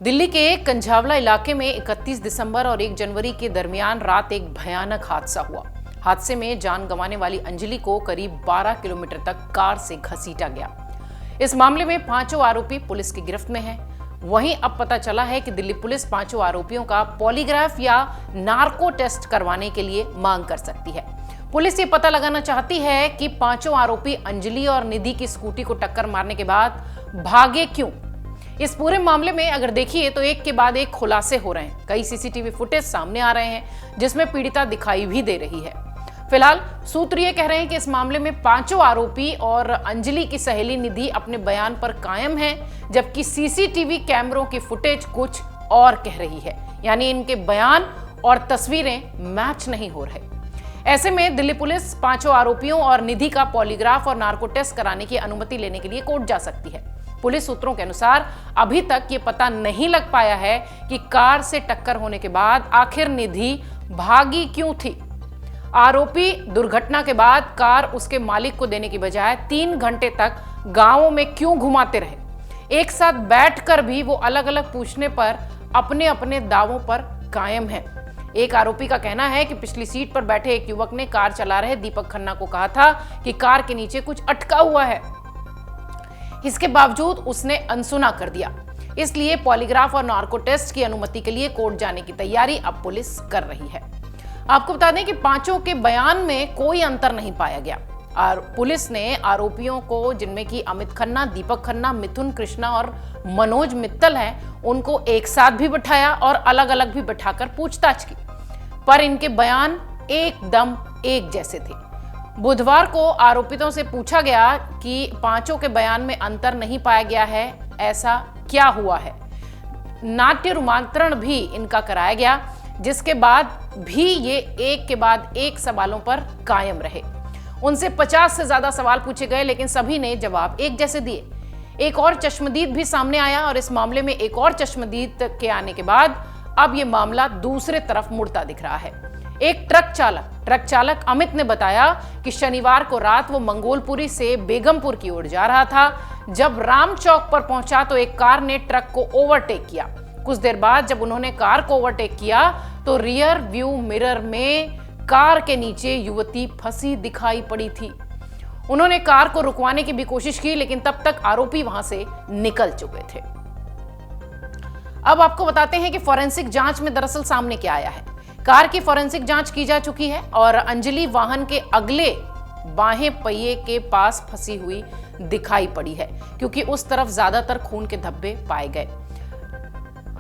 दिल्ली के कंझावला इलाके में 31 दिसंबर और 1 जनवरी के दरमियान रात एक भयानक हादसा हुआ। हादसे में जान गंवाने वाली अंजलि को करीब 12 किलोमीटर तक कार से घसीटा गया। इस मामले में पांचों आरोपी पुलिस की गिरफ्त में हैं। वहीं अब पता चला है कि दिल्ली पुलिस पांचों आरोपियों का पॉलीग्राफ या नार्को टेस्ट करवाने के लिए मांग कर सकती है। पुलिस ये पता लगाना चाहती है कि पांचों आरोपी अंजलि और निधि की स्कूटी को टक्कर मारने के बाद भागे क्यों। इस पूरे मामले में अगर देखिए तो एक के बाद एक खुलासे हो रहे हैं। कई सीसीटीवी फुटेज सामने आ रहे हैं जिसमें पीड़िता दिखाई भी दे रही है। फिलहाल सूत्र ये कह रहे हैं कि इस मामले में पांचों आरोपी और अंजलि की सहेली निधि अपने बयान पर कायम है, जबकि सीसीटीवी कैमरों की फुटेज कुछ और कह रही है। यानी इनके बयान और तस्वीरें मैच नहीं हो रहे। ऐसे में दिल्ली पुलिस पांचों आरोपियों और निधि का पॉलीग्राफ और नार्को टेस्ट कराने की अनुमति लेने के लिए कोर्ट जा सकती है। पुलिस सूत्रों के अनुसार अभी तक ये पता नहीं लग पाया है कि कार से टक्कर होने के बाद आखिर निधि भागी क्यों थी। आरोपी दुर्घटना के बाद कार उसके मालिक को देने की बजाय 3 घंटे तक गांवों में क्यों घुमाते रहे। एक साथ बैठकर भी वो अलग अलग पूछने पर अपने अपने दावों पर कायम है। एक आरोपी का कहना है कि पिछली सीट पर बैठे एक युवक ने कार चला रहे दीपक खन्ना को कहा था कि कार के नीचे कुछ अटका हुआ है। इसके बावजूद उसने अनसुना कर दिया। इसलिए पॉलीग्राफ और नार्को टेस्ट की अनुमति के लिए कोर्ट जाने की तैयारी अब पुलिस कर रही है। आपको बता दें कि पांचों के बयान में कोई अंतर नहीं पाया गया और पुलिस ने आरोपियों को, जिनमें कि अमित खन्ना, दीपक खन्ना, मिथुन कृष्णा और मनोज मित्तल हैं, उनको एक साथ भी बिठाया और अलग अलग भी बिठाकर पूछताछ की, पर इनके बयान एकदम एक जैसे थे। बुधवार को आरोपितों से पूछा गया कि पांचों के बयान में अंतर नहीं पाया गया है, ऐसा क्या हुआ है। नाट्य रूपांतरण भी इनका कराया गया, जिसके बाद भी ये एक के बाद एक सवालों पर कायम रहे। उनसे 50 से ज्यादा सवाल पूछे गए, लेकिन सभी ने जवाब एक जैसे दिए। एक और चश्मदीद भी सामने आया और इस मामले में एक और चश्मदीद के आने के बाद अब ये मामला दूसरे तरफ मुड़ता दिख रहा है। एक ट्रक चालक अमित ने बताया कि शनिवार को रात वो मंगोलपुरी से बेगमपुर की ओर जा रहा था। जब राम चौक पर पहुंचा तो एक कार ने ट्रक को ओवरटेक किया। कुछ देर बाद जब उन्होंने कार को ओवरटेक किया तो रियर व्यू मिरर में कार के नीचे युवती फंसी दिखाई पड़ी थी। उन्होंने कार को रुकवाने की भी कोशिश की, लेकिन तब तक आरोपी वहां से निकल चुके थे। अब आपको बताते हैं कि फॉरेंसिक जांच में दरअसल सामने क्या आया है। कार की फॉरेंसिक जांच की जा चुकी है और अंजलि वाहन के अगले बाहें पहिए के पास फंसी हुई दिखाई पड़ी है, क्योंकि उस तरफ ज्यादातर खून के धब्बे पाए गए।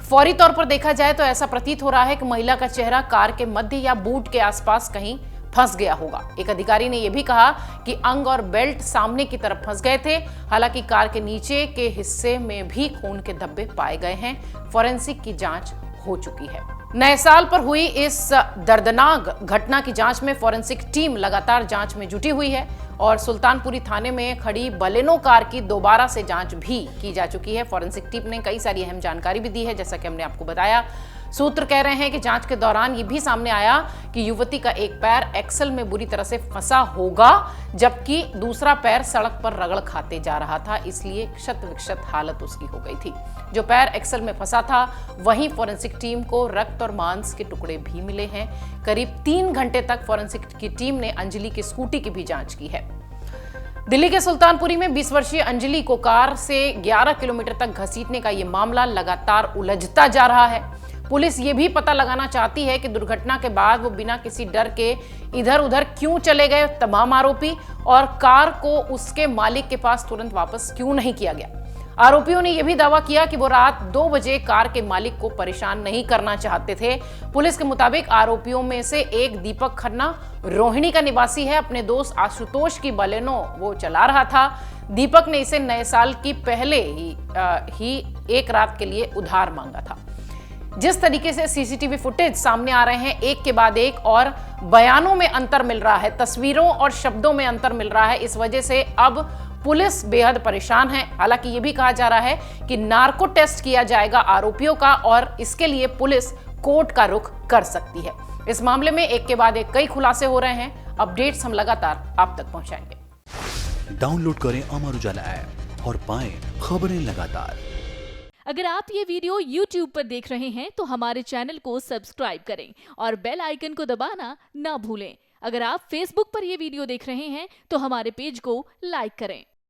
फौरी तौर पर देखा जाए तो ऐसा प्रतीत हो रहा है कि महिला का चेहरा कार के मध्य या बूट के आसपास कहीं फंस गया होगा। एक अधिकारी ने यह भी कहा कि अंग और बेल्ट सामने की तरफ फंस गए थे। हालांकि कार के नीचे के हिस्से में भी खून के धब्बे पाए गए हैं। फॉरेंसिक की जांच हो चुकी है। नए साल पर हुई इस दर्दनाक घटना की जांच में फॉरेंसिक टीम लगातार जांच में जुटी हुई है और सुल्तानपुरी थाने में खड़ी बलेनो कार की दोबारा से जांच भी की जा चुकी है। फॉरेंसिक टीम ने कई सारी अहम जानकारी भी दी है, जैसा कि हमने आपको बताया। सूत्र कह रहे हैं कि जांच के दौरान ये भी सामने आया कि युवती का एक पैर एक्सल में बुरी तरह से फंसा होगा, जबकि दूसरा पैर सड़क पर रगड़ खाते जा रहा था, इसलिए क्षत विक्षत हालत उसकी हो गई थी। जो पैर एक्सल में फंसा था वहीं फॉरेंसिक टीम को रक्त और मांस के टुकड़े भी मिले हैं। करीब 3 घंटे तक फॉरेंसिक की टीम ने अंजलि की स्कूटी की भी जांच की है। दिल्ली के सुल्तानपुरी में 20 वर्षीय अंजलि को कार से 11 किलोमीटर तक घसीटने का यह मामला लगातार उलझता जा रहा है। पुलिस ये भी पता लगाना चाहती है कि दुर्घटना के बाद वो बिना किसी डर के इधर उधर क्यों चले गए तमाम आरोपी, और कार को उसके मालिक के पास तुरंत वापस क्यों नहीं किया गया। आरोपियों ने यह भी दावा किया कि वो रात 2 बजे कार के मालिक को परेशान नहीं करना चाहते थे। पुलिस के मुताबिक आरोपियों में से एक दीपक खन्ना रोहिणी का निवासी है। अपने दोस्त आशुतोष की बलेनो वो चला रहा था। दीपक ने इसे नए साल की पहले ही एक रात के लिए उधार मांगा था। जिस तरीके से सीसीटीवी फुटेज सामने आ रहे हैं एक के बाद एक, और बयानों में अंतर मिल रहा है, तस्वीरों और शब्दों में अंतर मिल रहा है, इस वजह से अब पुलिस बेहद परेशान है। हालांकि ये भी कहा जा रहा है कि नार्को टेस्ट किया जाएगा आरोपियों का और इसके लिए पुलिस कोर्ट का रुख कर सकती है। इस मामले में एक के बाद एक कई खुलासे हो रहे हैं। अपडेट्स हम लगातार आप तक पहुंचाएंगे। डाउनलोड करें अमर उजाला ऐप और पाएं खबरें लगातार। अगर आप ये वीडियो YouTube पर देख रहे हैं तो हमारे चैनल को सब्सक्राइब करें और बेल आइकन को दबाना ना भूलें। अगर आप Facebook पर ये वीडियो देख रहे हैं तो हमारे पेज को लाइक करें।